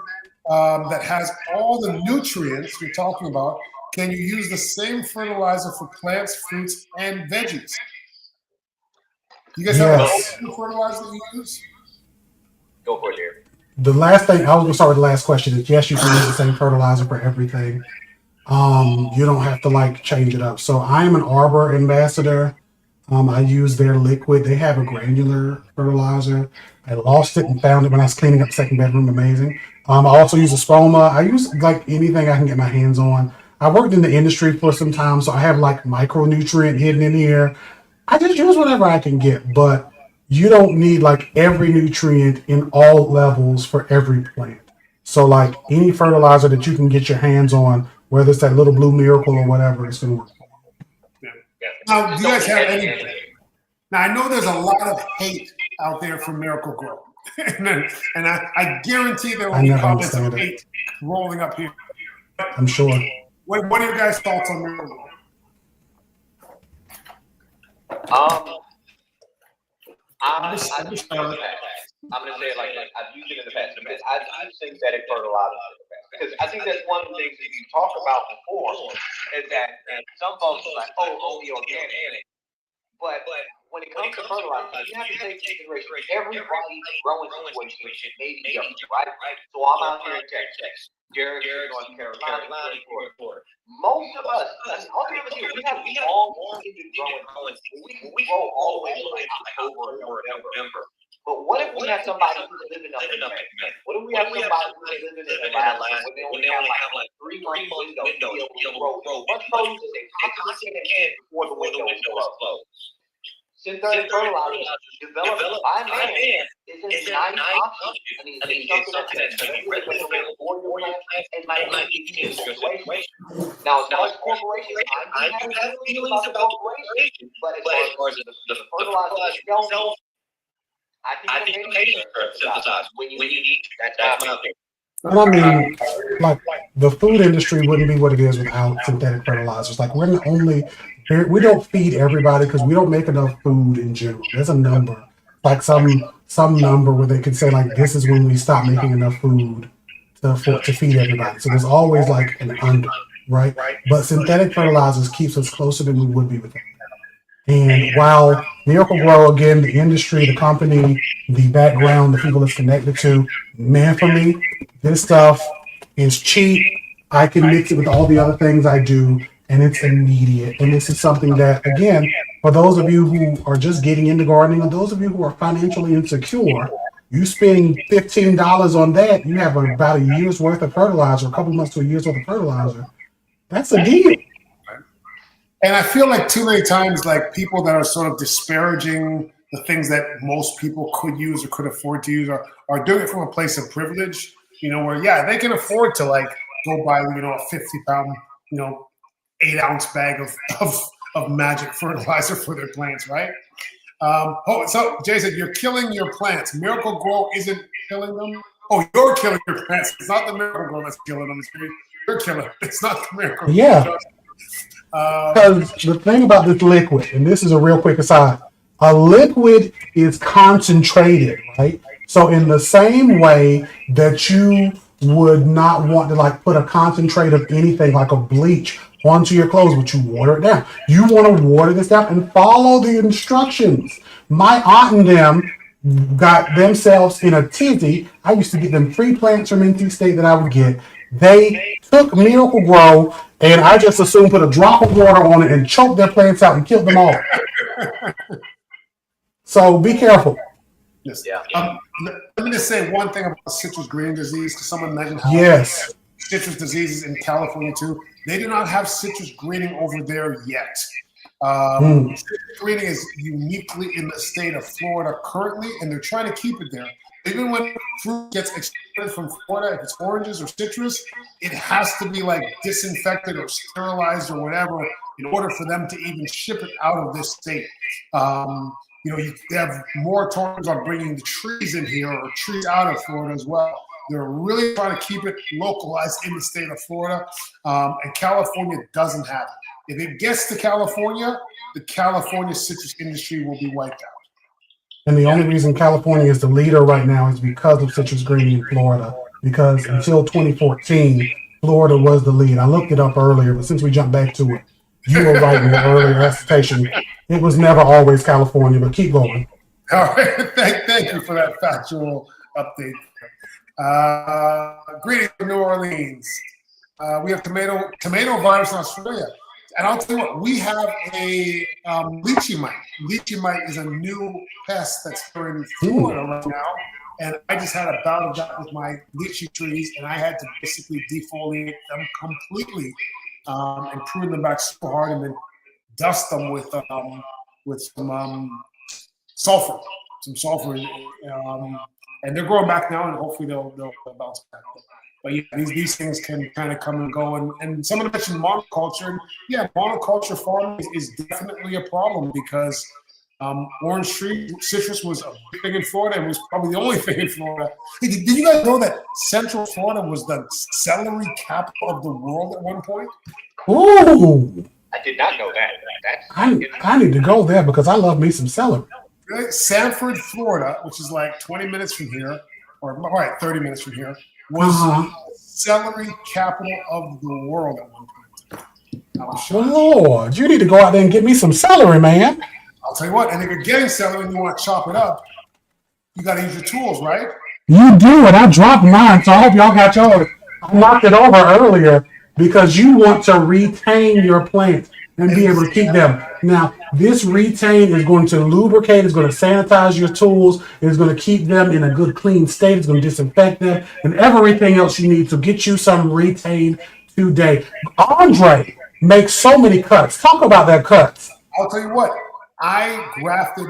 that has all the nutrients you're talking about? Can you use the same fertilizer for plants, fruits, and veggies? You guys have a fertilizer that you use? Go for it, Jerry. The last thing I was gonna start with the last question is yes, you can use the same fertilizer for everything. You don't have to like change it up. So I am an Arbor ambassador. I use their liquid. They have a granular fertilizer. I lost it and found it when I was cleaning up the second bedroom. Amazing. I also use Espoma. I use like anything I can get my hands on. I worked in the industry for some time, so I have like micronutrient hidden in here. I just use whatever I can get, but you don't need like every nutrient in all levels for every plant. So like any fertilizer that you can get your hands on, whether it's that little blue miracle or whatever, it's going to work. Now, do you guys have any? Now, I know there's a lot of hate out there for Miracle-Gro, and I guarantee there will be comments of hate rolling up here. I'm sure. What are your guys' thoughts on Miracle-Gro? I'm gonna say it like this. I've used it in the past. I've used synthetic fertilizer in the past because I think that's one of the things that we talked about before is that some folks are like, only organic. But when it comes to fertilizer, you have to take into consideration everybody's growing situation may be different, right? So I'm out here in Texas. Jared is North Carolina. Most of us, all three of us here, we have long season growing. We grow all the way to like October or November. But what if we have somebody who's living up in May? What if we have somebody who's living in Alaska when they only have like 3 month window to be able to grow much produce as they possibly can before the window is closed? Synthetic fertilizer developed by man is a nice option. I mean, it's something that's really for your plant and might not be in a situation. Now, as far as corporations, I do have feelings about corporations, but as far as the fertilizer itself, I think it's synthesized when you need that's my opinion. And I mean, like the food industry wouldn't be what it is without synthetic fertilizers. Like we don't feed everybody because we don't make enough food in general. There's a number, like some number where they could say like this is when we stop making enough food to feed everybody. So there's always like an under, right? But synthetic fertilizers keeps us closer than we would be without. And while Miracle-Gro, again, the industry, the company, the background, the people it's connected to, man, for me, this stuff is cheap. I can mix it with all the other things I do, and it's immediate. And this is something that, again, for those of you who are just getting into gardening, and those of you who are financially insecure, you spend $15 on that, you have about a year's worth of fertilizer, a couple months to a year's worth of fertilizer. That's a deal. And I feel like too many times, like people that are sort of disparaging the things that most people could use or could afford to use are doing it from a place of privilege, where, yeah, they can afford to like go buy, a 50-pound, 8-ounce bag of magic fertilizer for their plants, right? So Jason, you're killing your plants. Miracle-Gro isn't killing them. Oh, you're killing your plants. It's not the Miracle-Gro that's killing them. You're killing. It's not the Miracle-Gro. Yeah. Because the thing about this liquid, and this is a real quick aside, a liquid is concentrated, right? So in the same way that you would not want to like put a concentrate of anything like a bleach onto your clothes, but you water it down. You want to water this down and follow the instructions. My aunt and them got themselves in a tizzy. I used to get them free plants from NC State that I would get. They took Miracle Grow, and I just assumed put a drop of water on it and choked their plants out and killed them all. So be careful. Yes. Yeah. Let me just say one thing about citrus green disease, because someone mentioned how Yes. citrus diseases in California too. They do not have citrus greening over there yet. Citrus greening is uniquely in the state of Florida currently, and they're trying to keep it there. Even when fruit gets exported from Florida, if it's oranges or citrus, it has to be like disinfected or sterilized or whatever in order for them to even ship it out of this state. They have moratoriums on bringing the trees in here or trees out of Florida as well. They're really trying to keep it localized in the state of Florida, and California doesn't have it. If it gets to California, the California citrus industry will be wiped out. And the only reason California is the leader right now is because of citrus greening in Florida. Because until 2014, Florida was the lead. I looked it up earlier, but since we jumped back to it, you were right in your earlier recitation. It was never always California, but keep going. All right. Thank you for that factual update. Greetings from New Orleans. We have tomato virus in Australia. And I'll tell you what, we have a lychee mite. Lychee mite is a new pest that's here in Florida right now. And I just had a bout of that with my lychee trees, and I had to basically defoliate them completely and prune them back super hard, and then dust them with some sulfur, and they're growing back now, and hopefully they'll bounce back. But yeah, these things can kind of come and go, and someone mentioned monoculture. And yeah, monoculture farming is definitely a problem because orange tree citrus was a big thing in Florida and was probably the only thing in Florida. Hey, did you guys know that Central Florida was the celery capital of the world at one point? Ooh, I did not know that. I need to go there because I love me some celery. Really? Sanford, Florida, which is like 20 minutes from here, or all right, 30 minutes from here, was the celery capital of the world at one point. Lord, you need to go out there and get me some celery, man. I'll tell you what, and if you're getting celery and you want to chop it up, you got to use your tools, right? You do it. I dropped mine, so I hope y'all got yours. I knocked it over earlier because you want to retain your plants and be able to keep them. Now, this retain is going to lubricate, it's going to sanitize your tools, it's going to keep them in a good, clean state, it's going to disinfect them, and everything else you need to get you some retain today. Andre makes so many cuts. Talk about that cuts. I'll tell you what, I grafted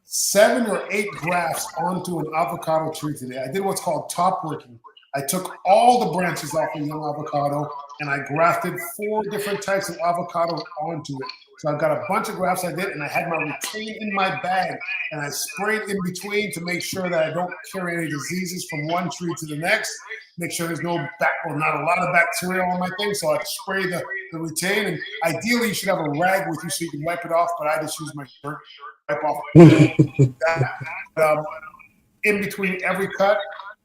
7 or 8 grafts onto an avocado tree today. I did what's called top working. I took all the branches off a young avocado and I grafted 4 different types of avocado onto it. So I've got a bunch of grafts I did, and I had my retain in my bag, and I sprayed in between to make sure that I don't carry any diseases from one tree to the next. Make sure there's not a lot of bacteria on my thing. So I spray the retain, and ideally you should have a rag with you so you can wipe it off. But I just use my shirt, wipe off. In between every cut,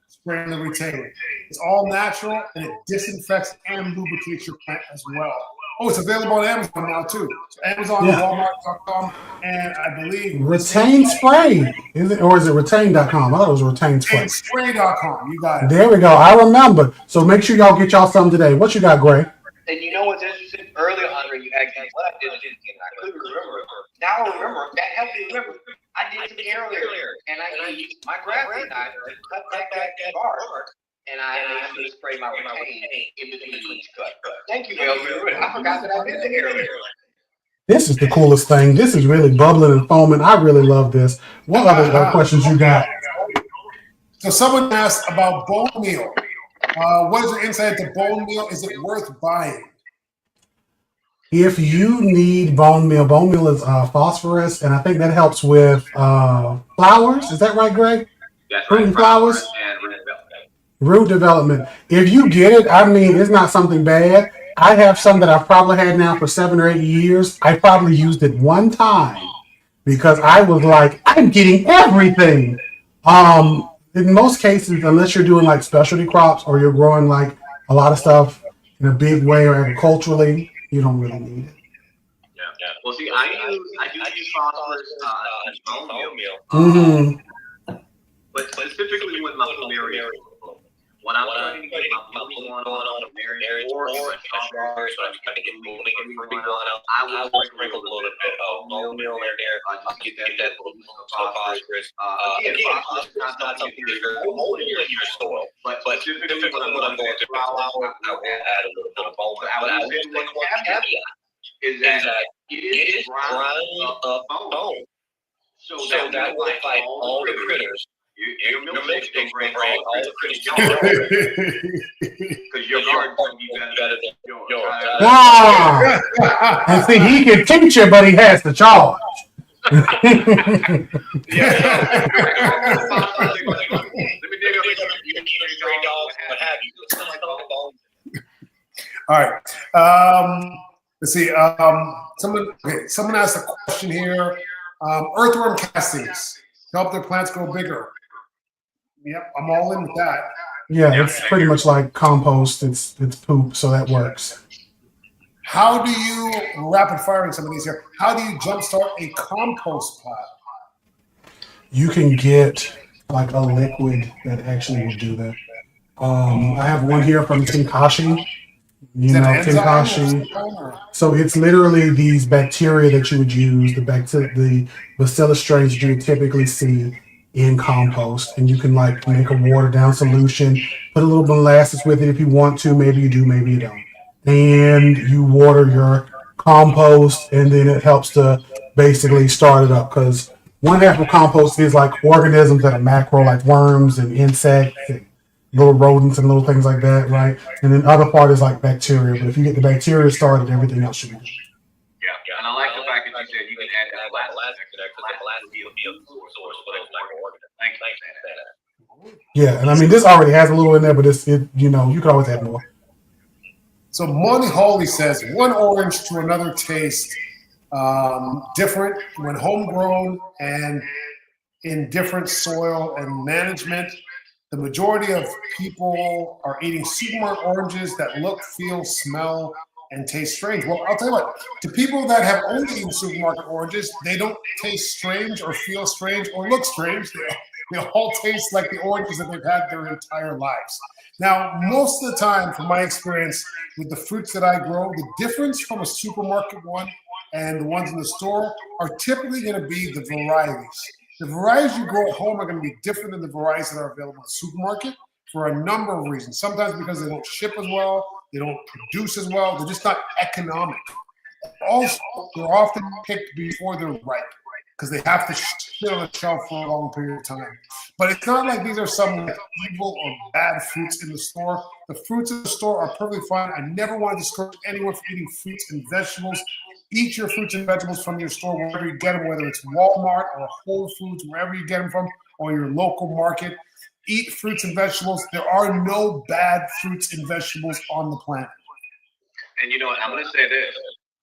spraying the retain. It's all natural, and it disinfects and lubricates your plant as well. Oh, it's available on Amazon now too. So Amazon, Walmart.com, and I believe Retain Spray. Is it, or is it retain.com? I thought it was Retain Spray. Spray.com. You got it. There we go. I remember. So make sure y'all get y'all something today. What you got, Gray? And you know what's interesting? Earlier, Andre, you asked me what I did, and I couldn't remember. Now I remember. That helped me remember. I did some earlier, and I used my grafting knife to cut back that bark, and I actually sprayed my retain in between each cut. Thank you, Bill. I forgot that I did that earlier. This is the coolest thing. This is really bubbling and foaming. I really love this. What other questions you got? So someone asked about bone meal. What is your insight into bone meal? Is it worth buying? If you need bone meal is phosphorus, and I think that helps with flowers. Is that right, Greg? That's Fruit and flowers? And root development. Root development. If you get it, I mean, it's not something bad. I have some that I've probably had now for 7 or 8 years. I probably used it one time because I was like, I'm getting everything. In most cases, unless you're doing like specialty crops or you're growing like a lot of stuff in a big way or agriculturally, you don't really need it. Yeah. Well, see, I do use phosphorus in bone meal. Mm-hmm. But specifically with my plumeria, when I'm trying to get my blooming going on plumeria or my strawberries, when I'm trying to get blooming and fruit going on, I will sprinkle a little bit of bone meal in there just to get that little phosphorus. Again, phosphorus is not something that you're holding in your soil, but specifically when I'm going to flowers, I will add a little bit of bone. But I will say one caveat is that it is grinding up bone. So that will fight all the critters. Your milkshakes will bring all the critters because your garden's going to be better than yours. Wow. And see, he can teach you, but he has to charge. All right. Let's see. Someone asked a question here. Earthworm castings help their plants grow bigger. Yep, I'm all in with that. Yeah, it's pretty much like compost. It's poop, so that works. How do you rapid firing some of these here? How do you jumpstart a compost pile? You can get like a liquid that actually will do that. I have one here from Tinkashi. You know, Tinkashi. So it's literally these bacteria that you would use, the bacillus strains that you would typically see in compost, and you can like make a watered down solution, put a little molasses with it if you want to, maybe you do, maybe you don't. And you water your compost, and then it helps to basically start it up, because one half of compost is like organisms that are macro, like worms and insects and little rodents and little things like that, right? And then the other part is like bacteria, but if you get the bacteria started, everything else should be good. Yeah, and I like the fact that you said you can add that molasses to that, because the molasses will be a food source for those microorganisms. Thanks for that. Yeah, and I mean, this already has a little in there, but you know, you can always add more. So Monty Hawley says, one orange to another taste different when homegrown and in different soil and management. The majority of people are eating supermarket oranges that look, feel, smell, and taste strange. Well, I'll tell you what, to people that have only eaten supermarket oranges, they don't taste strange or feel strange or look strange. They all taste like the oranges that they've had their entire lives. Now, most of the time, from my experience with the fruits that I grow, the difference from a supermarket one and the ones in the store are typically going to be the varieties. The varieties you grow at home are going to be different than the varieties that are available in the supermarket for a number of reasons. Sometimes because they don't ship as well, they don't produce as well, they're just not economic. Also, they're often picked before they're ripe because they have to sit on a shelf for a long period of time. But it's not like these are some evil or bad fruits in the store. The fruits in the store are perfectly fine. I never want to discourage anyone from eating fruits and vegetables. Eat your fruits and vegetables from your store wherever you get them, whether it's Walmart or Whole Foods, wherever you get them from, or your local market. Eat fruits and vegetables. There are no bad fruits and vegetables on the planet. And you know what? I'm going to say this,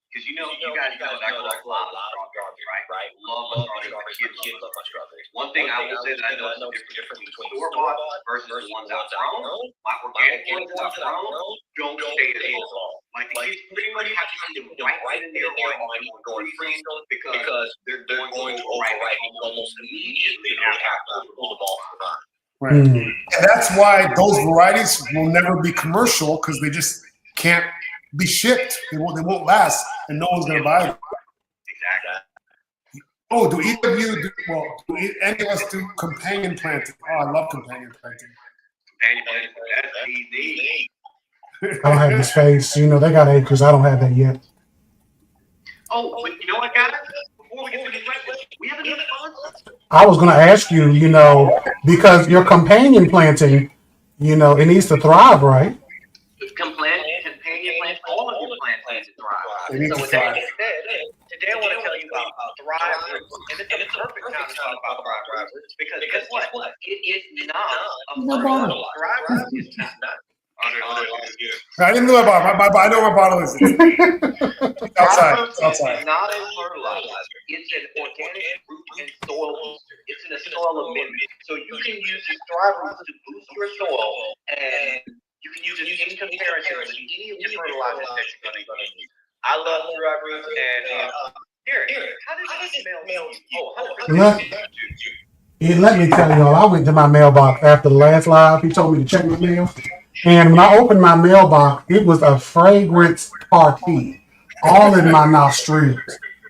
because you guys know that I grow a lot of strawberries, right? Love strawberries. Kids love my strawberries. One thing I will say that I know is the difference between store-bought versus the ones I've grown. My organic ones that I've grown don't stay as long. Like the kids pretty much have to eat them right in there or even going freeze because they're going to overripe almost immediately after I pull the ball from the vine. Right. And that's why those varieties will never be commercial, because they just can't be shipped. They won't last, and no one's going to buy them. Exactly. Oh, do any of us do companion planting? Oh, I love companion planting. Companion planting, that's easy. I don't have the space. You know, they got acres. I don't have that yet. Oh, but you know what, guys? Before we get to the question, we have another sponsor. I was going to ask you, you know, because your companion planting, you know, it needs to thrive, right? Companion plants, all of your plants need to thrive. They need So to with that thrive. being said, today I want to tell you about Thrive Roots. And it's a perfect time to talk about Thrive Roots because guess what? It is not a fertilizer. Thrive Roots is not. I didn't know about it. I know my bottle is. Outside. It's not a fertilizer. It's an organic root and soil booster. It's in a soil amendment. So you can use this Thrive Roots to boost your soil, and you can use it in comparison to any of the fertilizers that you're going to use. I love dry roots and here, how does it smell? Oh, 100%. Let me tell y'all, I went to my mailbox after the last live. He told me to check my mail. And when I opened my mailbox, it was a fragrance party all in my nostrils.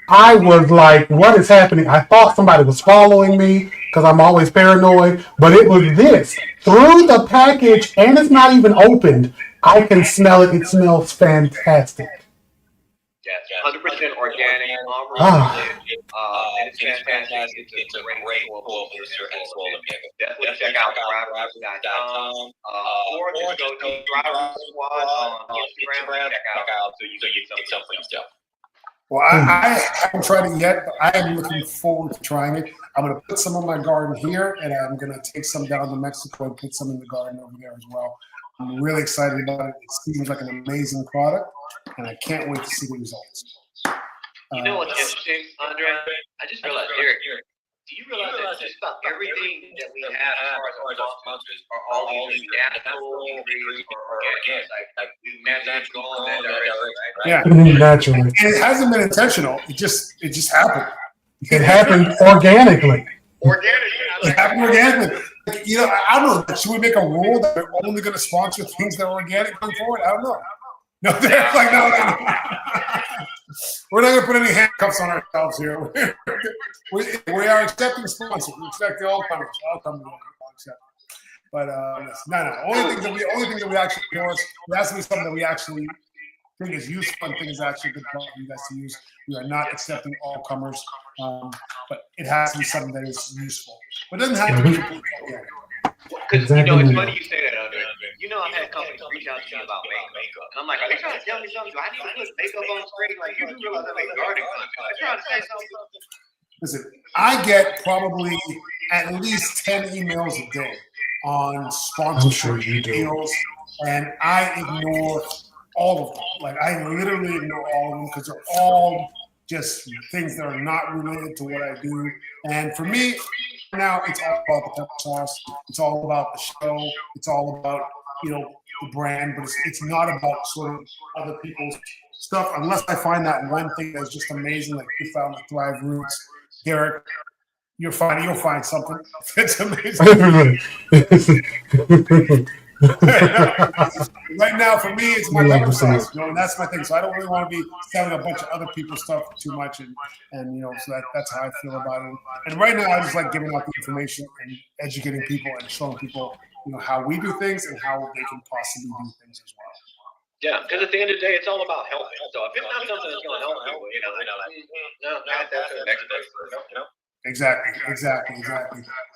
I was like, what is happening? I thought somebody was following me because I'm always paranoid, but it was this. Through the package, and it's not even opened, I can smell it. It smells fantastic. Yes, 100% organic. And it's fantastic. It's a great tool for and swollen. Definitely check out dryroots.com or just go to Dryroots Squad on Instagram. Check out so you can get something for yourself. Well, I haven't tried it yet, but I am looking forward to trying it. I'm going to put some in my garden here, and I'm going to take some down to Mexico and put some in the garden over there as well. I'm really excited about it. It seems like an amazing product, and I can't wait to see the results. You know what's interesting, Andre? I just realized, Derek, do you realize that just about everything that we have as far as our sponsors are all these natural ingredients or organic? Like we managed to go in that direction, right? Yeah. Naturally. And it hasn't been intentional. It just happened. It happened organically. It happened organically. You know, I don't know. Should we make a rule that we're only going to sponsor things that are organic going forward? I don't know. No, they're like, no. We're not going to put any handcuffs on ourselves here. We are accepting sponsors. We expect all comers. All comers will accept. But no. Only thing that we actually do is it has to be something that we actually think is useful and think is actually a good product for you guys to use. We are not accepting all comers, but it has to be something that is useful. But it doesn't have to be completely organic. Because you know, it's funny you say that, Andre. You know, I've had companies reach out to me about makeup, and I'm like, "Are you trying to tell me something? Do I need to put makeup on screen? Like, you do realize I make garden content? I'm trying to say something." Listen, I get probably at least 10 emails a day on sponsorship deals, and I ignore all of them. Like, I literally ignore all of them because they're all just things that are not related to what I do. And for me, now it's all about the pepper sauce. It's all about the show. It's all about, you know, the brand, but it's not about sort of other people's stuff unless I find that one thing that's just amazing, like you found with Thrive Roots. Derek, you'll find something that's amazing. Right now, for me, it's my pepper sauce, you know, and that's my thing. So I don't really want to be selling a bunch of other people's stuff too much, and you know, so that's how I feel about it. And right now, I just like giving out the information and educating people and showing people, you know, how we do things and how they can possibly do things as well. Yeah, because at the end of the day, it's all about helping. So if it's not something that's going to help people, you know, that's the next person, you know. Exactly.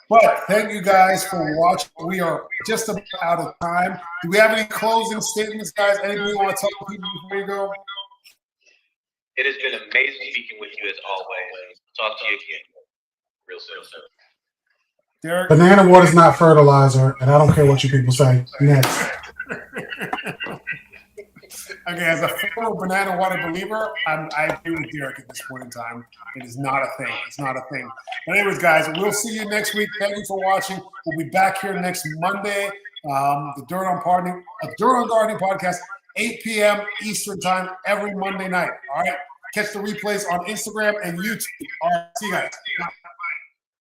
But thank you guys for watching. We are just about out of time. Do we have any closing statements, guys? Anything you want to tell people before you go? It has been amazing speaking with you as always. Talk to you again real soon. Derek? Banana water is not fertilizer, and I don't care what you people say. Next. Okay, as a former banana water believer, I agree with Derek at this point in time. It is not a thing. It's not a thing. But anyways, guys, we'll see you next week. Thank you for watching. We'll be back here next Monday. The Dirt on Gardening podcast, 8 p.m. Eastern time every Monday night. All right. Catch the replays on Instagram and YouTube. All right. See you guys.